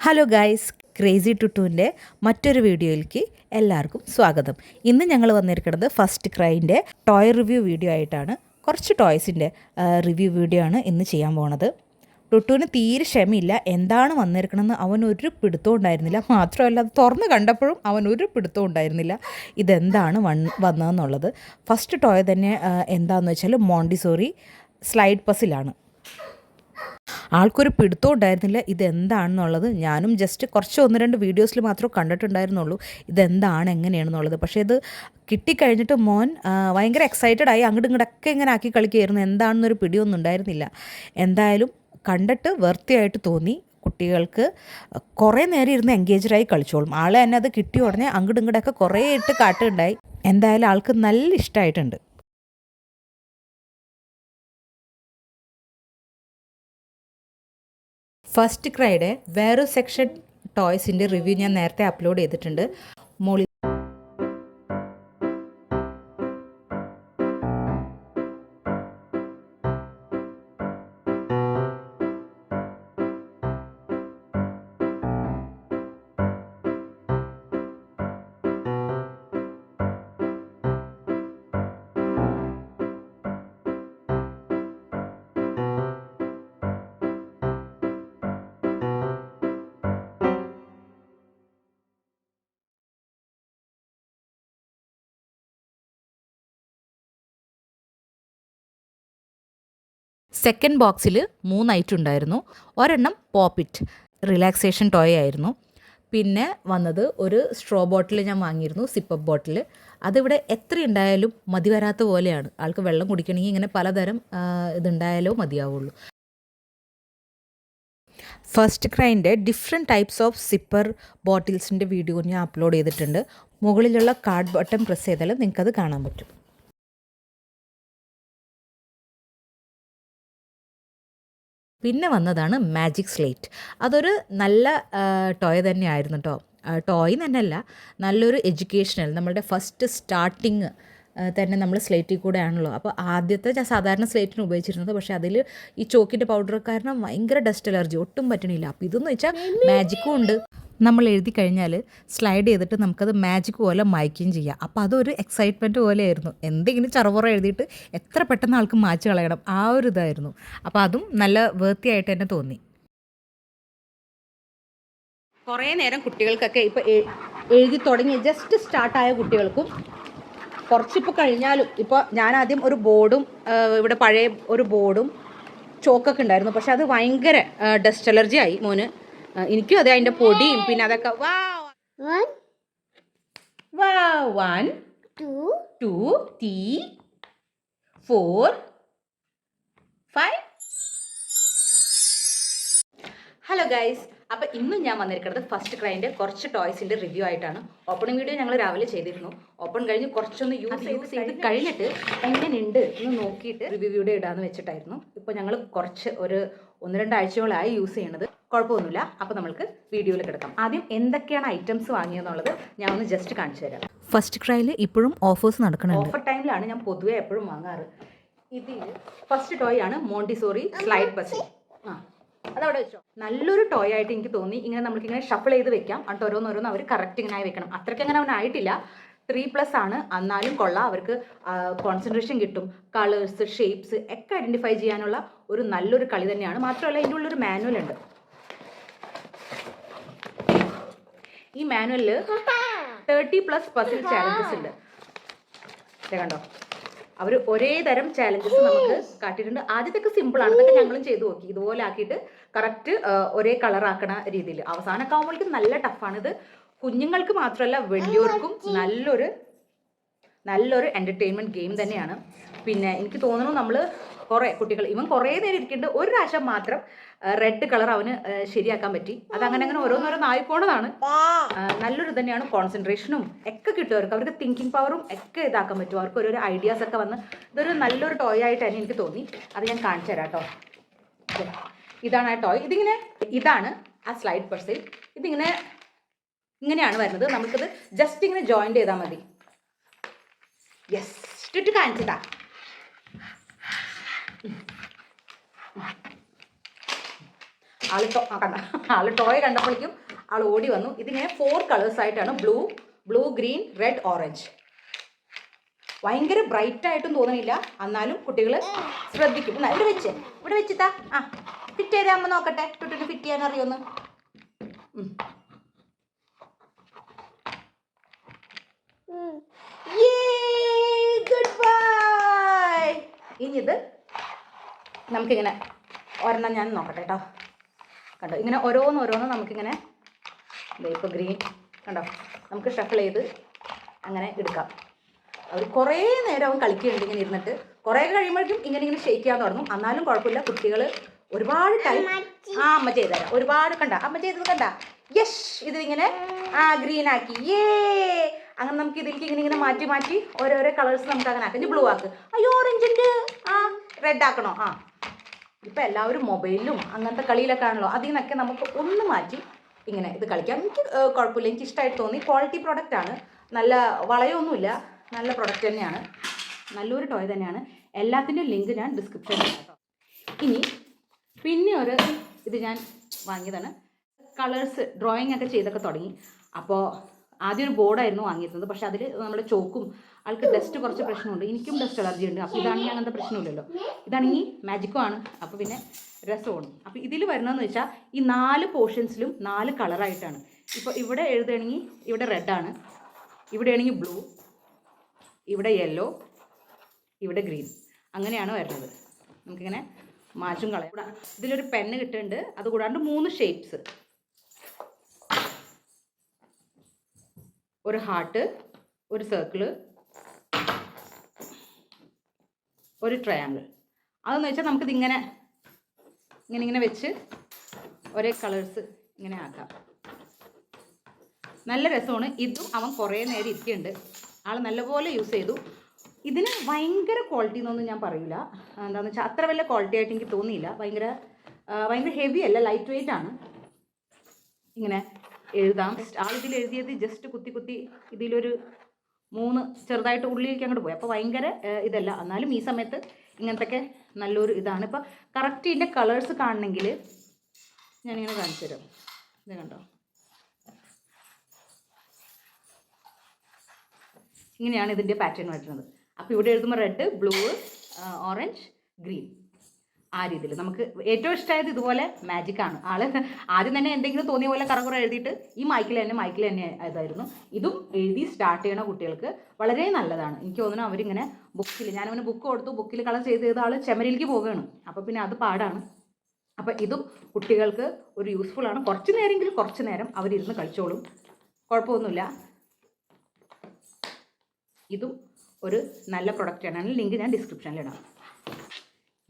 Hello guys, crazy ടുട്ടുവിൻ്റെ മറ്റൊരു വീഡിയോയിലേക്ക് എല്ലാവർക്കും സ്വാഗതം. ഇന്ന് ഞങ്ങൾ വന്നിരിക്കുന്നത് ഫസ്റ്റ് ക്രൈൻ്റെ ടോയ് റിവ്യൂ വീഡിയോ ആയിട്ടാണ്. കുറച്ച് ടോയ്സിൻ്റെ റിവ്യൂ വീഡിയോ ആണ് ഇന്ന് ചെയ്യാൻ പോണത്. ടുട്ടുവിന് തീരെ ക്ഷമയില്ല. എന്താണ് വന്നിരിക്കണമെന്ന് അവനൊരു പിടുത്തവും ഉണ്ടായിരുന്നില്ല. മാത്രമല്ല അത് തുറന്ന് കണ്ടപ്പോഴും അവനൊരു പിടുത്തവും ഉണ്ടായിരുന്നില്ല ഇതെന്താണ് വന്നതെന്നുള്ളത്. ഫസ്റ്റ് ടോയ് തന്നെ എന്താണെന്ന് വെച്ചാൽ മോണ്ടിസോറി സ്ലൈഡ് പസിലാണ്. ആൾക്കൊരു പിടുത്തം ഉണ്ടായിരുന്നില്ല ഇതെന്താണെന്നുള്ളത്. ഞാനും ജസ്റ്റ് കുറച്ച് 1-2 വീഡിയോസിൽ മാത്രമേ കണ്ടിട്ടുണ്ടായിരുന്നുള്ളൂ ഇതെന്താണ് എങ്ങനെയാണെന്നുള്ളത്. പക്ഷേ ഇത് കിട്ടിക്കഴിഞ്ഞിട്ട് മോൻ ഭയങ്കര എക്സൈറ്റഡ് ആയി അങ്ങോട്ടും ഇങ്ങോട്ടൊക്കെ ഇങ്ങനെ ആക്കി കളിക്കുകയായിരുന്നു. എന്താണെന്നൊരു പിടിയൊന്നും ഉണ്ടായിരുന്നില്ല. എന്തായാലും കണ്ടിട്ട് വൃത്തിയായിട്ട് തോന്നി. കുട്ടികൾക്ക് കുറേ നേരം ഇരുന്ന് എൻഗേജഡായി കളിച്ചോളും. ആൾ തന്നെ അത് കിട്ടിയ ഉടനെ അങ്ങോട്ടും ഇങ്ങോട്ടൊക്കെ കുറേ ഇട്ട് കാട്ടുണ്ടായി. എന്തായാലും ആൾക്ക് നല്ല ഇഷ്ടമായിട്ടുണ്ട്. ഫസ്റ്റ് ക്രൈയുടെ വേറൊരു സെക്ഷൻ ടോയ്സിൻ്റെ റിവ്യൂ ഞാൻ നേരത്തെ അപ്ലോഡ് ചെയ്തിട്ടുണ്ട്. മോളി സെക്കൻഡ് ബോക്സിൽ 3 ഐറ്റം ഉണ്ടായിരുന്നു. ഒരെണ്ണം പോപ്പിറ്റ് റിലാക്സേഷൻ ടോയ് ആയിരുന്നു. പിന്നെ വന്നത് ഒരു സ്ട്രോ ബോട്ടിൽ ഞാൻ വാങ്ങിയിരുന്നു, സിപ്പപ്പ് ബോട്ടിൽ. അതിവിടെ എത്ര ഉണ്ടായാലും മതി വരാത്ത പോലെയാണ്. ആൾക്ക് വെള്ളം കുടിക്കണമെങ്കിൽ ഇങ്ങനെ പലതരം ഇതുണ്ടായാലോ മതിയാവുള്ളൂ. ഫസ്റ്റ് ക്രൈൻ്റെ ഡിഫറെൻറ്റ് ടൈപ്സ് ഓഫ് സിപ്പർ ബോട്ടിൽസിൻ്റെ വീഡിയോ ഞാൻ അപ്ലോഡ് ചെയ്തിട്ടുണ്ട്. മുകളിലുള്ള കാർഡ് ബട്ടൺ പ്രസ് ചെയ്താൽ നിങ്ങൾക്കത് കാണാൻ പറ്റും. പിന്നെ വന്നതാണ് മാജിക് സ്ലേറ്റ്. അതൊരു നല്ല ടോയ് തന്നെയായിരുന്നു കേട്ടോ. ടോയ് തന്നെയല്ല, നല്ലൊരു എഡ്യൂക്കേഷണൽ, നമ്മളുടെ ഫസ്റ്റ് സ്റ്റാർട്ടിങ് തന്നെ നമ്മൾ സ്ലേറ്റിൽ കൂടെ ആണല്ലോ. അപ്പോൾ ആദ്യത്തെ ഞാൻ സാധാരണ സ്ലേറ്റിന് ഉപയോഗിച്ചിരുന്നത്. പക്ഷേ അതിൽ ഈ ചോക്കിൻ്റെ പൗഡർ കാരണം ഭയങ്കര ഡസ്റ്റ് അലർജി, ഒട്ടും പറ്റണില്ല. അപ്പോൾ ഇതെന്ന് വെച്ചാൽ മാജിക്കും ഉണ്ട്. നമ്മൾ എഴുതി കഴിഞ്ഞാൽ സ്ലൈഡ് ചെയ്തിട്ട് നമുക്കത് മാജിക് പോലെ മായ്ക്കുകയും ചെയ്യാം. അപ്പോൾ അതൊരു എക്സൈറ്റ്മെൻറ്റ് പോലെയായിരുന്നു. എന്തെങ്കിലും ചറപുറ എഴുതിയിട്ട് എത്ര പെട്ടെന്ന് ആൾക്ക് മായ്ച്ച് കളയണം, ആ ഒരു ഇതായിരുന്നു. അപ്പോൾ അതും നല്ല വൃത്തിയായിട്ട് തന്നെ തോന്നി. കുറേ നേരം കുട്ടികൾക്കൊക്കെ ഇപ്പോൾ എഴുതി തുടങ്ങി ജസ്റ്റ് സ്റ്റാർട്ടായ കുട്ടികൾക്കും കുറച്ചിപ്പോൾ കഴിഞ്ഞാലും, ഇപ്പോൾ ഞാൻ ആദ്യം ഒരു ബോർഡും ഇവിടെ പഴയ ഒരു ബോർഡും ചോക്കൊക്കെ ഉണ്ടായിരുന്നു. പക്ഷെ അത് ഭയങ്കര ഡസ്റ്റ് അലർജി ആയി മോന്. എനിക്കും അതെ, അതിൻ്റെ പൊടിയും പിന്നെ അതൊക്കെ. 1 2 3 4 5. ഹലോ ഗൈസ്, അപ്പോൾ ഇന്നും ഞാൻ വന്നിരിക്കുന്നത് ഫസ്റ്റ് ക്രൈൻ്റെ കുറച്ച് ടോയ്സിൻ്റെ റിവ്യൂ ആയിട്ടാണ്. ഓപ്പണിംഗ് വീഡിയോ ഞങ്ങൾ രാവിലെ ചെയ്തിരുന്നു. ഓപ്പൺ കഴിഞ്ഞ് കുറച്ചൊന്ന് യൂസ് ചെയ്ത് കഴിഞ്ഞിട്ട് എങ്ങനെയുണ്ട് എന്ന് നോക്കിയിട്ട് റിവ്യൂ വീഡിയോ ഇടാമെന്ന് വെച്ചിട്ടായിരുന്നു. ഇപ്പോൾ ഞങ്ങൾ കുറച്ച് ഒരു 1-2 ആഴ്ചകളായി യൂസ് ചെയ്യണത്. കുഴപ്പമൊന്നുമില്ല. അപ്പോൾ നമുക്ക് വീഡിയോയിൽ കിടക്കാം. ആദ്യം എന്തൊക്കെയാണ് ഐറ്റംസ് വാങ്ങിയെന്നുള്ളത് ഞാൻ ഒന്ന് ജസ്റ്റ് കാണിച്ചു തരാം. ഫസ്റ്റ് ക്രൈയിൽ ഇപ്പോഴും ഓഫേഴ്സ് നടക്കുന്നുണ്ട്. ഓഫർ ടൈമിലാണ് ഞാൻ പൊതുവെ എപ്പോഴും വാങ്ങാറ്. ഇതിൽ ഫസ്റ്റ് ടോയ് ആണ് മോണ്ടിസോറി സ്ലൈഡ് പസിൽ. അതവിടെ വെച്ചോ. നല്ലൊരു ടോയ് ആയിട്ട് എനിക്ക് തോന്നി. ഇങ്ങനെ നമുക്കിങ്ങനെ ഷഫിൾ ചെയ്ത് വെക്കാം. എന്നിട്ട് ഓരോന്നോരോന്ന് അവർ കറക്റ്റ് ഇങ്ങനെ ആയി വെക്കണം. അത്രയ്ക്ക് അങ്ങനെ അവനായിട്ടില്ല. 3+ ആണ്, എന്നാലും കൊള്ളാം. അവർക്ക് കോൺസെൻട്രേഷൻ കിട്ടും. കളേഴ്സ്, ഷേപ്സ് ഒക്കെ ഐഡൻറ്റിഫൈ ചെയ്യാനുള്ള ഒരു നല്ലൊരു കളി തന്നെയാണ്. മാത്രമല്ല ഇതിൻ്റെ ഉള്ളൊരു മാനുവൽ ഉണ്ട്. ഈ മാനുവലിൽ 30+ പസിൽ ചാലഞ്ചസ് ഉണ്ട്. കണ്ടോ, അവർ ഒരേ തരം ചാലഞ്ചസ് നമുക്ക് കാട്ടിയിട്ടുണ്ട്. ആദ്യത്തൊക്കെ സിമ്പിളാണ്, ഇതൊക്കെ ഞങ്ങളും ചെയ്തു നോക്കി. ഇതുപോലെ ആക്കിയിട്ട് കറക്റ്റ് ഒരേ കളറാക്കണ രീതിയിൽ. അവസാനമൊക്കെ ആകുമ്പോഴേക്കും നല്ല ടഫാണ്. ഇത് കുഞ്ഞുങ്ങൾക്ക് മാത്രമല്ല വലിയവർക്കും നല്ലൊരു എൻ്റർടൈൻമെൻറ്റ് ഗെയിം തന്നെയാണ്. പിന്നെ എനിക്ക് തോന്നുന്നു നമ്മൾ കുട്ടികൾ കുറേ നേരം ഇരിക്കേണ്ടത്. ഒരു പ്രാവശ്യം മാത്രം റെഡ് കളർ അവന് ശരിയാക്കാൻ പറ്റി. അതങ്ങനെ ഓരോന്നോരോന്ന് ആയിപ്പോണതാണ്. നല്ലൊരു തന്നെയാണ്. കോൺസെൻട്രേഷനും ഒക്കെ കിട്ടും അവർക്ക് തിങ്കിങ് പവറും ഒക്കെ ഇതാക്കാൻ പറ്റും. അവർക്ക് ഓരോരോ ഐഡിയാസ് ഒക്കെ വന്ന് ഇതൊരു നല്ലൊരു ടോയ് ആയിട്ട് തന്നെ എനിക്ക് തോന്നി. അത് ഞാൻ കാണിച്ചു തരാം കേട്ടോ. ഇതാണ് ആ ടോയ്. ഇതാണ് ആ സ്ലൈഡ് പസിൽ. ഇങ്ങനെയാണ് വരുന്നത്. നമുക്കിത് ജസ്റ്റ് ഇങ്ങനെ ജോയിൻ്റ് ചെയ്താൽ മതി. യെസ്, കാണിച്ചതാ. കണ്ട ആൾ ടോയ് കണ്ടപ്പോഴേക്കും ആൾ ഓടി വന്നു. ഇതിങ്ങനെ 4 കളേഴ്സ് ആയിട്ടാണ്, ബ്ലൂ, ഗ്രീൻ, റെഡ്, ഓറഞ്ച്. ഭയങ്കര ബ്രൈറ്റ് ആയിട്ടും തോന്നണില്ല, എന്നാലും കുട്ടികൾ ശ്രദ്ധിക്കും. ഇവിടെ വെച്ചിട്ടാ ഫിറ്റ് ചെയ്താൽ അമ്മ നോക്കട്ടെ, ടുട്ടിന് ഫിറ്റ് ചെയ്യാൻ അറിയുമെന്ന്. Good bye. ഇനി ഇത് നമുക്കിങ്ങനെ ഒരെണ്ണം ഞാൻ നോക്കട്ടെ കേട്ടോ. കണ്ടോ, ഇങ്ങനെ ഓരോന്ന് നമുക്കിങ്ങനെ ഇപ്പോൾ ഗ്രീൻ കണ്ടോ, നമുക്ക് ഷഫിൾ ചെയ്ത് അങ്ങനെ എടുക്കാം. അവർ കുറേ നേരം അവൻ കളിക്കുന്നുണ്ട് ഇങ്ങനെ ഇരുന്നിട്ട്. കുറേ കഴിയുമ്പോഴേക്കും ഇങ്ങനെ ഷെയ്ക്ക് ചെയ്യാൻ തുടങ്ങും. എന്നാലും കുഴപ്പമില്ല, കുട്ടികൾ ഒരുപാട് ടൈം അമ്മ ചെയ്തുതരാം. ഒരുപാട് കണ്ട അമ്മ ചെയ്തത് കണ്ട. യെസ്, ഇതിങ്ങനെ ഗ്രീൻ ആക്കി. അങ്ങനെ നമുക്ക് ഇതിലേക്ക് ഇങ്ങനെ മാറ്റി ഓരോരോ കളേഴ്സ് നമുക്ക് അങ്ങനെ ആക്കാം. ബ്ലൂ ആക്ക്. അയ്യോ ഓറഞ്ചിൻ്റെ റെഡ് ആക്കണോ? ഇപ്പം എല്ലാവരും മൊബൈലിലും അങ്ങനത്തെ കളിയിലൊക്കെ ആണല്ലോ. അതിൽ നിന്നൊക്കെ നമുക്ക് ഒന്ന് മാറ്റി ഇങ്ങനെ ഇത് കളിക്കാം. എനിക്ക് കുഴപ്പമില്ല, എനിക്ക് ഇഷ്ടമായിട്ട് തോന്നി. ക്വാളിറ്റി പ്രോഡക്റ്റ് ആണ്, നല്ല വളയൊന്നുമില്ല, നല്ല പ്രൊഡക്റ്റ് തന്നെയാണ്, നല്ലൊരു ടോയ് തന്നെയാണ്. എല്ലാത്തിൻ്റെയും ലിങ്ക് ഞാൻ ഡിസ്ക്രിപ്ഷനിൽ കേട്ടോ. ഇനി പിന്നെ ഇത് ഞാൻ വാങ്ങിയതാണ്. കളേഴ്സ് ഡ്രോയിങ് ഒക്കെ ചെയ്തൊക്കെ തുടങ്ങി. അപ്പോൾ ആദ്യം ഒരു ബോർഡായിരുന്നു വാങ്ങിയിരുന്നത്, പക്ഷേ അതിൽ നമ്മുടെ ചോക്കും ആൾക്ക് ഡസ്റ്റ് കുറച്ച് പ്രശ്നമുണ്ട്. എനിക്കും ഡസ്റ്റ് അലർജി ഉണ്ട്. അപ്പോൾ ഇതാണെങ്കിൽ അങ്ങനത്തെ പ്രശ്നമില്ലല്ലോ. ഇതാണെങ്കിൽ മാജിക്കും ആണ്, അപ്പോൾ പിന്നെ രസമാണ്. അപ്പോൾ ഇതിൽ വരണമെന്ന് വെച്ചാൽ ഈ 4 പോർഷൻസിലും 4 കളറായിട്ടാണ്. ഇപ്പോൾ ഇവിടെ എഴുതുകയാണെങ്കിൽ ഇവിടെ റെഡാണ്, ഇവിടെയാണെങ്കിൽ ബ്ലൂ, ഇവിടെ യെല്ലോ, ഇവിടെ ഗ്രീൻ, അങ്ങനെയാണ് വരുന്നത്. നമുക്കിങ്ങനെ മാറ്റും കളയാം. ഇതിലൊരു പെന്ന് കിട്ടുന്നുണ്ട്. അതുകൂടാണ്ട് 3 ഷേപ്സ്, ഒരു ഹാർട്ട്, ഒരു സർക്കിള്, ഒരു ട്രയാങ്കിൾ. അതെന്ന് വെച്ചാൽ നമുക്കിത് ഇങ്ങനെ വെച്ച് ഒരേ കളേഴ്സ് ഇങ്ങനെ ആക്കാം. നല്ല രസമാണ്. ഇതും അവൻ കുറേ നേരം ഇരിക്കുന്നുണ്ട്. ആൾ നല്ലപോലെ യൂസ് ചെയ്തു. ഇതിന് ഭയങ്കര ക്വാളിറ്റി എന്നൊന്നും ഞാൻ പറയില്ല. എന്താണെന്ന് വെച്ചാൽ അത്ര വലിയ ക്വാളിറ്റി ആയിട്ട് എനിക്ക് തോന്നിയില്ല. ഭയങ്കര ഹെവി അല്ല, ലൈറ്റ് വെയിറ്റ് ആണ്. ഇങ്ങനെ എഴുതാം. ആളിതിൽ എഴുതിയത് ജസ്റ്റ് കുത്തി ഇതിലൊരു 3 ചെറുതായിട്ട് ഉള്ളിലേക്ക് അങ്ങോട്ട് പോയി. അപ്പോൾ ഭയങ്കര ഇതല്ല, എന്നാലും ഈ സമയത്ത് ഇങ്ങനത്തെയൊക്കെ നല്ലൊരു ഇതാണ്. ഇപ്പോൾ കറക്റ്റ് ഇതിൻ്റെ കളേഴ്സ് കാണണമെങ്കിൽ ഞാനിങ്ങനെ കാണിച്ചു തരാം. ഇത് കണ്ടോ, ഇങ്ങനെയാണ് ഇതിൻ്റെ പാറ്റേൺ വരുന്നത്. അപ്പോൾ ഇവിടെ എഴുതുമ്പോൾ റെഡ്, ബ്ലൂ, ഓറഞ്ച്, ഗ്രീൻ, ആ രീതിയിൽ. നമുക്ക് ഏറ്റവും ഇഷ്ടമായത് ഇതുപോലെ മാജിക്കാണ്. ആദ്യം തന്നെ എന്തെങ്കിലും തോന്നിയ പോലെ കറകുറ എഴുതിയിട്ട് ഈ മൈക്കിൽ തന്നെ ഇതായിരുന്നു. ഇതും എഴുതി സ്റ്റാർട്ട് ചെയ്യണ കുട്ടികൾക്ക് വളരെ നല്ലതാണ്. എനിക്ക് തോന്നുന്നു അവരിങ്ങനെ ഞാനവന് ബുക്ക് കൊടുത്തു, ബുക്കിൽ കളർ ചെയ്ത് ആൾ ചെമരിലേക്ക് പോവുകയാണ്. അപ്പോൾ പിന്നെ അത് പാടാണ്. അപ്പോൾ ഇതും കുട്ടികൾക്ക് ഒരു യൂസ്ഫുൾ ആണ്. കുറച്ച് നേരം അവരിരുന്ന് കളിച്ചോളും, കുഴപ്പമൊന്നുമില്ല. ഇതും ഒരു നല്ല പ്രൊഡക്റ്റാണ്. ലിങ്ക് ഞാൻ ഡിസ്ക്രിപ്ഷനിൽ ഇടാം.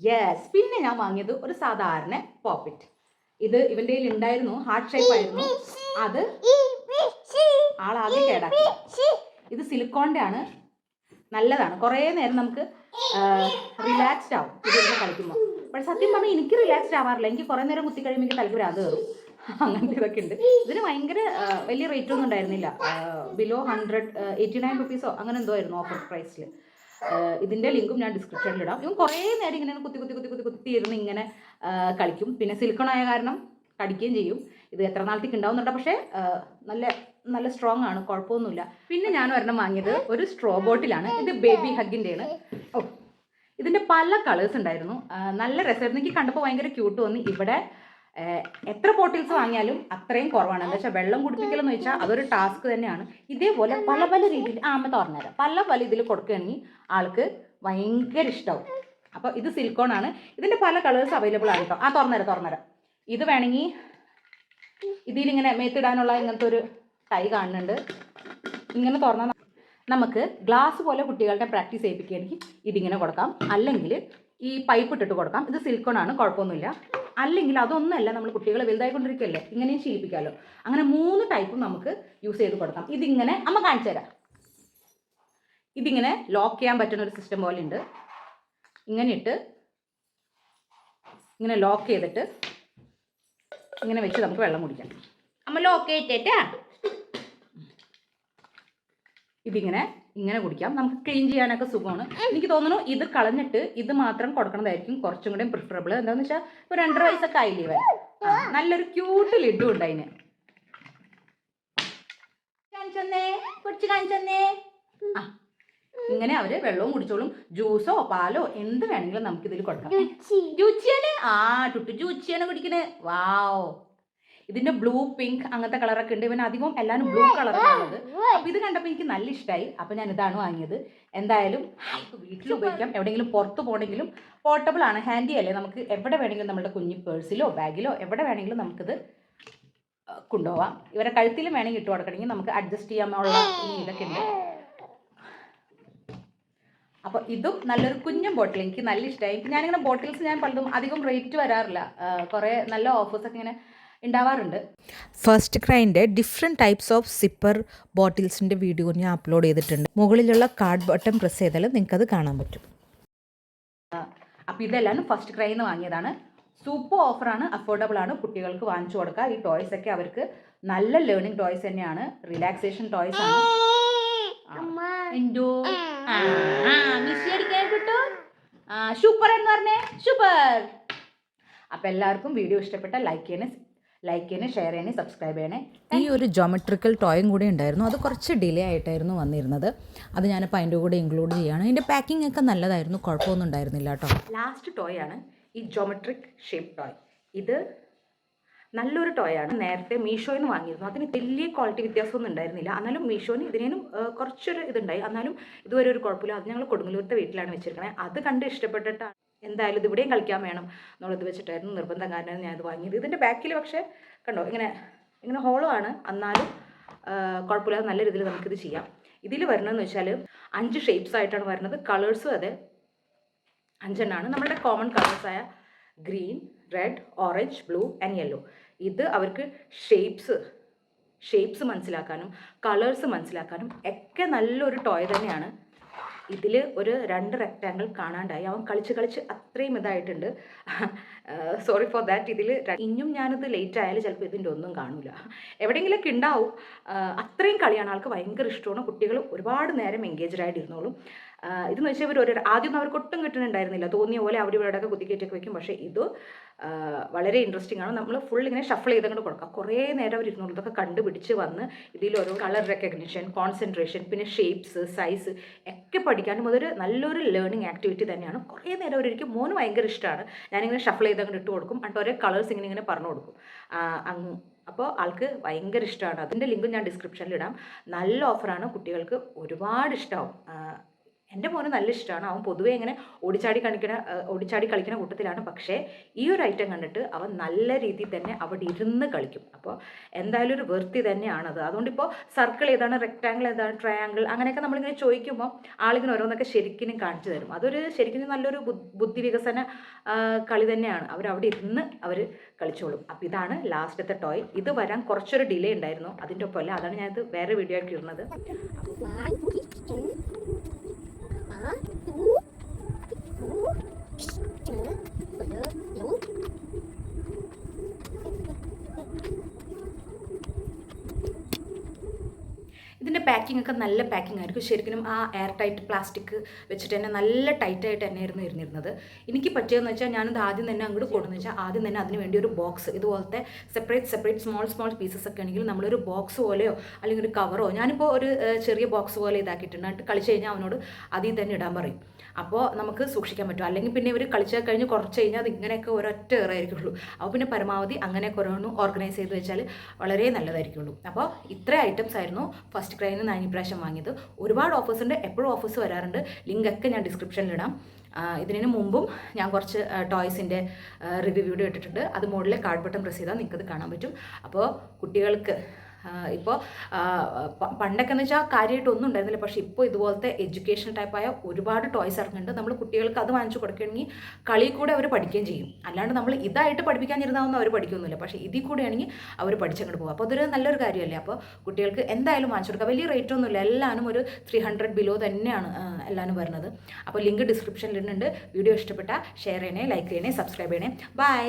യെസ്, പിന്നെ ഞാൻ വാങ്ങിയത് ഒരു സാധാരണ പോപ്പിറ്റ്. ഇത് ഇവൻ്റെ കയ്യിൽ ഉണ്ടായിരുന്നു, ഹാർട്ട് ഷേപ്പ് ആയിരുന്നു. അത് ആളാകെ കേടാക്കി. ഇത് സിലിക്കോണിൻ്റെ ആണ്, നല്ലതാണ്. കുറേ നേരം നമുക്ക് റിലാക്സ്ഡ് ആവും ഇതിരുന്ന് കളിക്കുമ്പോൾ. പക്ഷേ സത്യം പറഞ്ഞാൽ എനിക്ക് റിലാക്സ്ഡ് ആവാറില്ല. എനിക്ക് കുറേ നേരം കുത്തി കഴിയുമ്പോൾ എനിക്ക് തലയ്ക്ക് ഭ്രാന്ത് കയറും. അങ്ങനത്തെ ഇതൊക്കെ ഉണ്ട്. ഇതിന് ഭയങ്കര വലിയ റേറ്റ് ഒന്നും ഉണ്ടായിരുന്നില്ല. ബിലോ 189 റുപ്പീസോ അങ്ങനെ എന്തോ ആയിരുന്നു ഓഫർ പ്രൈസിൽ. ഇതിൻ്റെ ലിങ്കും ഞാൻ ഡിസ്ക്രിപ്ഷനിൽ ഇടാം. ഇവൻ കുറേ നേരം ഇങ്ങനെ കുത്തി ഇരുന്ന് ഇങ്ങനെ കളിക്കും. പിന്നെ സിലിക്കൺ ആയ കാരണം കടിക്കുകയും ചെയ്യും. ഇത് എത്ര നാളത്തേക്ക് ഉണ്ടാവുന്നുണ്ട്, പക്ഷേ നല്ല സ്ട്രോങ് ആണ്, കുഴപ്പമൊന്നുമില്ല. പിന്നെ ഞാൻ ഒരെണ്ണം വാങ്ങിയത് ഒരു സ്ട്രോ ബോട്ടിലാണ്. ഇത് ബേബി ഹഗിൻ്റെയാണ്. ഇതിൻ്റെ പല കളേഴ്സ് ഉണ്ടായിരുന്നു, നല്ല രസമായിരുന്നു. എനിക്ക് കണ്ടപ്പോൾ ഭയങ്കര ക്യൂട്ട് തോന്നി. ഇവിടെ എത്ര ബോട്ടിൽസ് വാങ്ങിയാലും അത്രയും കുറവാണ്. എന്താ വെച്ചാൽ വെള്ളം കുടിപ്പിക്കലെന്ന് വെച്ചാൽ അതൊരു ടാസ്ക് തന്നെയാണ്. ഇതേപോലെ പല രീതിയിൽ അമ്മ തുറന്നുതരാം, പല ഇതിൽ കൊടുക്കുകയാണെങ്കിൽ ആൾക്ക് ഭയങ്കര ഇഷ്ടമാവും. അപ്പോൾ ഇത് സിലിക്കോണാണ്. ഇതിൻ്റെ പല കളേഴ്സ് അവൈലബിൾ ആണ് കേട്ടോ. തുറന്നുതരാം. ഇത് വേണമെങ്കിൽ ഇതിലിങ്ങനെ മേത്തിടാനുള്ള ഇങ്ങനത്തെ ഒരു ടൈ കാണുന്നുണ്ട്. ഇങ്ങനെ തുറന്നാൽ നമുക്ക് ഗ്ലാസ് പോലെ കുട്ടികളുടെ പ്രാക്ടീസ് ചെയ്യിപ്പിക്കുകയാണെങ്കിൽ ഇതിങ്ങനെ കൊടുക്കാം, അല്ലെങ്കിൽ ഈ പൈപ്പ് ഇട്ടിട്ട് കൊടുക്കാം. ഇത് സിലിക്കോണാണ്, കുഴപ്പമൊന്നുമില്ല. അല്ലെങ്കിൽ അതൊന്നുമല്ല, നമ്മൾ കുട്ടികളെ വലുതായിക്കൊണ്ടിരിക്കുകയല്ലേ, ഇങ്ങനെയും ശീലിപ്പിക്കാമല്ലോ. അങ്ങനെ 3 ടൈപ്പും നമുക്ക് യൂസ് ചെയ്ത് കൊടുക്കാം. ഇതിങ്ങനെ അമ്മ കാണിച്ചു തരാം. ഇതിങ്ങനെ ലോക്ക് ചെയ്യാൻ പറ്റുന്ന ഒരു സിസ്റ്റം പോലെ ഉണ്ട്. ഇങ്ങനെ ലോക്ക് ചെയ്തിട്ട് ഇങ്ങനെ വെച്ച് നമുക്ക് വെള്ളം കുടിക്കാം. അമ്മ ലോക്ക് ചെയ്തിട്ടാ ഇങ്ങനെ കുടിക്കാം. നമുക്ക് ക്ലീൻ ചെയ്യാനൊക്കെ സുഖമാണ്. എനിക്ക് തോന്നുന്നു ഇത് കളഞ്ഞിട്ട് ഇത് മാത്രം കൊടുക്കണതായിരിക്കും കുറച്ചും കൂടെ പ്രിഫറബിൾ. എന്താണെന്ന് വെച്ചാൽ ഇപ്പോൾ 2.5 വയസ്സൊക്കെ ആയില്ലേ ഇവൻ, നല്ലൊരു ക്യൂട്ട് ലിഡും ഉണ്ട് അതിന്. കാണിച്ചെന്നേ, പൊടിച്ച് കാണിച്ചെന്നേ. ആ, ഇങ്ങനെ അവര് വെള്ളവും കുടിച്ചോളും. ജ്യൂസോ പാലോ എന്ത് വേണമെങ്കിലും നമുക്ക് ഇതിൽ കൊടുക്കാം. ജൂച്ചിയാണ്. ആ, ടുട്ടു ജൂച്ചിയാണ് കുടിക്കണേ. വാവ്. ഇതിന്റെ ബ്ലൂ പിങ്ക് അങ്ങനത്തെ കളറൊക്കെ ഉണ്ട്. ഇവൻ അധികം എല്ലാവരും ബ്ലൂ കളറാണുള്ളത്. അപ്പൊ ഇത് കണ്ടപ്പോൾ എനിക്ക് നല്ല ഇഷ്ടമായി. അപ്പൊ ഞാൻ ഇതാണ് വാങ്ങിയത്. എന്തായാലും വീട്ടിൽ ഉപയോഗിക്കാം. എവിടെയെങ്കിലും പുറത്ത് പോകണമെങ്കിലും പോർട്ടബിൾ ആണ്, ഹാൻഡി അല്ലേ. നമുക്ക് എവിടെ വേണമെങ്കിലും നമ്മുടെ കുഞ്ഞു പേഴ്സിലോ ബാഗിലോ എവിടെ വേണമെങ്കിലും നമുക്കിത് കൊണ്ടുപോവാം. ഇവരെ കഴുത്തിലും വേണമെങ്കിൽ ഇട്ട് കൊടുക്കണമെങ്കിൽ നമുക്ക് അഡ്ജസ്റ്റ് ചെയ്യാനുള്ള ഇതൊക്കെ ഉണ്ട്. അപ്പോൾ ഇതും നല്ലൊരു കുഞ്ഞൻ ബോട്ടിൽ എനിക്ക് നല്ല ഇഷ്ടമായി. ഞാനിങ്ങനെ ബോട്ടിൽസ് ഞാൻ പലതും അധികം റേറ്റ് വരാറില്ല. കുറേ നല്ല ഓഫേഴ്സൊക്കെ ഇങ്ങനെ ഉണ്ടാവാറുണ്ട്. ഫസ്റ്റ് ക്രൈൻ്റെ ഡിഫറെൻറ്റ് ടൈപ്സ് ഓഫ് സിപ്പർ ബോട്ടിൽസിൻ്റെ വീഡിയോ ഞാൻ അപ്ലോഡ് ചെയ്തിട്ടുണ്ട്. മുകളിലുള്ള കാർഡ് ബട്ടൺ പ്രസ് ചെയ്താൽ നിങ്ങൾക്കത് കാണാൻ പറ്റും. അപ്പോൾ ഇതെല്ലാം ഫസ്റ്റ് ക്രൈയിൽ നിന്ന് വാങ്ങിയതാണ്. സൂപ്പർ ഓഫറാണ്, അഫോർഡബിൾ ആണ്. കുട്ടികൾക്ക് വാങ്ങിച്ചു കൊടുക്കുക. ഈ ടോയ്സൊക്കെ അവർക്ക് നല്ല ലേണിംഗ് ടോയ്സ് തന്നെയാണ്, റിലാക്സേഷൻ ടോയ്സ് ആണ്. എന്തോ മിസ്സി അടിക്കാൻ കിട്ടു. സൂപ്പർ എന്ന് പറഞ്ഞേ, സൂപ്പർ. അപ്പോൾ എല്ലാവർക്കും വീഡിയോ ഇഷ്ടപ്പെട്ട ലൈക്ക് ചെയ്യണേ, ഷെയർ ചെയ്യണേ, സബ്സ്ക്രൈബ് ചെയ്യണേ. ഈ ഒരു ജോമെട്രിക്കൽ ടോയും കൂടി ഉണ്ടായിരുന്നു. അത് കുറച്ച് ഡിലേ ആയിട്ടായിരുന്നു വന്നിരുന്നത്. അത് ഞാനിപ്പോൾ അതിൻ്റെ കൂടെ ഇൻക്ലൂഡ് ചെയ്യുകയാണ്. അതിൻ്റെ പാക്കിംഗ് ഒക്കെ നല്ലതായിരുന്നു, കുഴപ്പമൊന്നും ഉണ്ടായിരുന്നില്ല കേട്ടോ. ലാസ്റ്റ് ടോയാണ് ഈ ജോമെട്രിക് ഷേപ്പ് ടോയ്. ഇത് നല്ലൊരു ടോയാണ്. നേരത്തെ മീഷോയിൽ നിന്ന് വാങ്ങിയിരുന്നു. അതിന് വലിയ ക്വാളിറ്റി വ്യത്യാസമൊന്നും ഉണ്ടായിരുന്നില്ല. എന്നാലും മീഷോന് ഇതിനും കുറച്ചൊരു ഇതുണ്ടായി. എന്നാലും ഇതുവരെ ഒരു കുഴപ്പമില്ല. അത് ഞങ്ങൾ കൊടുങ്ങല്ലൂരത്തെ വീട്ടിലാണ് വെച്ചിരിക്കണത്. അത് കണ്ട് ഇഷ്ടപ്പെട്ടിട്ടാണ് എന്തായാലും ഇത് ഇവിടെയും കളിക്കാൻ വേണം എന്നുള്ളത് വെച്ചിട്ടായിരുന്നു നിർബന്ധം കാരണം ഞാനത് വാങ്ങിയത്. ഇതിൻ്റെ ബാക്കിൽ പക്ഷേ കണ്ടോ ഇങ്ങനെ ഹോളോ ആണ്. എന്നാലും കുഴപ്പമില്ലാതെ നല്ല രീതിയിൽ നമുക്കിത് ചെയ്യാം. ഇതിൽ വരണമെന്ന് വെച്ചാൽ 5 ഷേപ്സ് ആയിട്ടാണ് വരുന്നത്. കളേഴ്സും അതെ 5 എണ്ണമാണ്. നമ്മളുടെ കോമൺ കളേഴ്സായ green, red, orange, blue and yellow. ഇത് അവർക്ക് ഷേപ്സ് മനസ്സിലാക്കാനും കളേഴ്സ് മനസ്സിലാക്കാനും ഒക്കെ നല്ലൊരു ടോയ് തന്നെയാണ്. ഇതിൽ ഒരു 2 റെക്റ്റാങ്കിൾ കാണാണ്ടായി. അവൻ കളിച്ച് അത്രയും ഇതായിട്ടുണ്ട്. Sorry for that. ഇതിൽ ഇനിയും ഞാനിത് ലേറ്റ് ആയാലും ചിലപ്പോൾ ഇതിൻ്റെ ഒന്നും കാണില്ല, എവിടെയെങ്കിലുമൊക്കെ ഉണ്ടാവും. അത്രയും കളിയാണ്. ആൾക്ക് ഭയങ്കര ഇഷ്ടമാണ്. കുട്ടികൾ ഒരുപാട് നേരം എൻഗേജ്ഡ് ആയിട്ടിരുന്നോളും. ഇതെന്ന് വെച്ചാൽ ഇവർ ആദ്യമൊന്നും അവർക്ക് ഒട്ടും കിട്ടുന്നുണ്ടായിരുന്നില്ല. തോന്നിയ പോലെ അവിടെ ഇവിടെയൊക്കെ കുത്തിക്കയറ്റൊക്കെ വെക്കും. പക്ഷേ ഇത് വളരെ ഇൻട്രസ്റ്റിംഗ് ആണ്. നമ്മൾ ഫുൾ ഇങ്ങനെ ഷഫിൾ ചെയ്തങ്ങോട്ട് കൊടുക്കാം. കുറേ നേരം അവർ ഇരുന്നോളൂ. ഇതൊക്കെ കണ്ടുപിടിച്ച് വന്ന് ഇതിലോരോ കളർ റെക്കഗ്നിഷൻ, കോൺസെൻട്രേഷൻ, പിന്നെ ഷേപ്സ്, സൈസ് ഒക്കെ പഠിക്കാനും അതൊരു നല്ലൊരു ലേണിംഗ് ആക്ടിവിറ്റി തന്നെയാണ്. കുറേ നേരം അവരിക്കും. മോന് ഭയങ്കര ഇഷ്ടമാണ്. ഞാനിങ്ങനെ ഷഫിൾ ചെയ്തങ്ങോട്ട് ഇട്ട് കൊടുക്കും. എന്നിട്ട് ഓരോ കളേഴ്സ് ഇങ്ങനെ പറഞ്ഞു കൊടുക്കും. അപ്പോൾ ആൾക്ക് ഭയങ്കര ഇഷ്ടമാണ്. അതിൻ്റെ ലിങ്ക് ഞാൻ ഡിസ്ക്രിപ്ഷനിൽ ഇടാം. നല്ല ഓഫറാണ്. കുട്ടികൾക്ക് ഒരുപാട് ഇഷ്ടമാവും. എൻ്റെ മോന് നല്ല ഇഷ്ടമാണ്. അവൻ പൊതുവേ ഇങ്ങനെ ഓടിച്ചാടി കളിക്കുന്ന കൂട്ടത്തിലാണ്. പക്ഷേ ഈ ഒരു ഐറ്റം കണ്ടിട്ട് അവൻ നല്ല രീതിയിൽ തന്നെ അവിടെ ഇരുന്ന് കളിക്കും. അപ്പോൾ എന്തായാലും ഒരു വൃത്തി തന്നെയാണത്. അതുകൊണ്ടിപ്പോൾ സർക്കിൾ ഏതാണ്, റെക്റ്റാങ്കിൾ ഏതാണ്, ട്രയാങ്കിൾ അങ്ങനെയൊക്കെ നമ്മളിങ്ങനെ ചോദിക്കുമ്പോൾ ആളിങ്ങനെ ഓരോന്നൊക്കെ ശരിക്കും കാണിച്ചു തരും. അതൊരു ശരിക്കും നല്ലൊരു ബുദ്ധി വികസന കളി തന്നെയാണ്. അവരവിടെ ഇരുന്ന് അവർ കളിച്ചോളും. അപ്പോൾ ഇതാണ് ലാസ്റ്റത്തെ ടോയ്. ഇത് വരാൻ കുറച്ചൊരു ഡിലേ ഉണ്ടായിരുന്നു. അതിൻ്റെ ഒപ്പം അല്ല, അതാണ് ഞാനിത് വേറെ വീഡിയോ ആക്കി ഇടുന്നത്. ഇതിൻ്റെ പാക്കിംഗ് ഒക്കെ നല്ല പാക്കിംഗ് ആയിരിക്കും. ശരിക്കും ആ എയർ ടൈറ്റ് പ്ലാസ്റ്റിക് വെച്ചിട്ട് തന്നെ നല്ല ടൈറ്റായിട്ട് തന്നെയായിരുന്നു ഇരുന്നിരുന്നത്. എനിക്ക് പറ്റിയതെന്ന് വെച്ചാൽ ഞാനത് ആദ്യം തന്നെ അങ്ങോട്ട് കൊടുന്നു വെച്ചാൽ ആദ്യം തന്നെ അതിന് വേണ്ടി ഒരു ബോക്സ്, ഇതുപോലത്തെ സെപ്പറേറ്റ് സ്മോൾ പീസസ് ഒക്കെ ആണെങ്കിൽ നമ്മളൊരു ബോക്സ് പോലെയോ അല്ലെങ്കിൽ ഒരു കവറോ, ഞാനിപ്പോൾ ഒരു ചെറിയ ബോക്സ് പോലെ ഇതാക്കിയിട്ടുണ്ട്. എന്നിട്ട് കളിച്ച് കഴിഞ്ഞാൽ അവനോട് അതിൽ തന്നെ ഇടാൻ പറയും. അപ്പോൾ നമുക്ക് സൂക്ഷിക്കാൻ പറ്റും. അല്ലെങ്കിൽ പിന്നെ ഇവർ കളിച്ചാൽ കഴിഞ്ഞ് കുറച്ച് കഴിഞ്ഞാൽ അത് ഇങ്ങനെയൊക്കെ ഒരൊറ്റ ഏറായിരിക്കുള്ളൂ. അപ്പോൾ പിന്നെ പരമാവധി അങ്ങനെയൊക്കെ ഓരോന്നും ഓർഗനൈസ് ചെയ്ത് വെച്ചാൽ വളരെ നല്ലതായിരിക്കുള്ളൂ. അപ്പോൾ ഇത്ര ഐറ്റംസ് ആയിരുന്നു ഫസ്റ്റ് ക്രൈയിൽ നിന്ന് ഞാൻ ഇപ്രാവശ്യം വാങ്ങിയത്. ഒരുപാട് ഓഫേഴ്സ് ഉണ്ട്, എപ്പോഴും ഓഫേഴ്സ് വരാറുണ്ട്. ലിങ്കൊക്കെ ഞാൻ ഡിസ്ക്രിപ്ഷനിലിടാം. ഇതിനു മുമ്പും ഞാൻ കുറച്ച് ടോയ്സിൻ്റെ റിവ്യൂ വീഡിയോ ഇട്ടിട്ടുണ്ട്. അത് മുകളിലെ കാർഡ് ബട്ടൺ പ്രസ് ചെയ്താൽ നിങ്ങൾക്കത് കാണാൻ പറ്റും. അപ്പോൾ കുട്ടികൾക്ക് ഇപ്പോൾ പണ്ടൊക്കെ എന്ന് വെച്ചാൽ കാര്യമായിട്ടൊന്നും ഉണ്ടായിരുന്നില്ല. പക്ഷേ ഇപ്പോൾ ഇതുപോലത്തെ എഡ്യൂക്കേഷൻ ടൈപ്പായ ഒരുപാട് ടോയ്സ് ഇറങ്ങുന്നുണ്ട്. നമ്മൾ കുട്ടികൾക്ക് അത് വാങ്ങിച്ചു കൊടുക്കുകയാണെങ്കിൽ കളി കൂടെ അവർ പഠിക്കുകയും ചെയ്യും. അല്ലാണ്ട് നമ്മൾ ഇതായിട്ട് പഠിപ്പിക്കാനിരുന്നാവുന്ന അവർ പഠിക്കുകയൊന്നുമില്ല. പക്ഷേ ഇതിൽ കൂടെയാണെങ്കിൽ അവർ പഠിച്ചങ്ങോട്ട് പോകും. അപ്പോൾ അതൊരു നല്ലൊരു കാര്യമല്ലേ. അപ്പോൾ കുട്ടികൾക്ക് എന്തായാലും വാങ്ങിച്ചു കൊടുക്കുക. വലിയ റേറ്റ് ഒന്നുമില്ല. എല്ലാവരും ഒരു 300 ബിലോ തന്നെയാണ് എല്ലാവരും വരുന്നത്. അപ്പോൾ ലിങ്ക് ഡിസ്ക്രിപ്ഷനിൽ ഇടുന്നുണ്ട്. വീഡിയോ ഇഷ്ടപ്പെട്ടാൽ ഷെയർ ചെയ്യണേ, ലൈക്ക് ചെയ്യണേ, സബ്സ്ക്രൈബ് ചെയ്യണേ. ബൈ.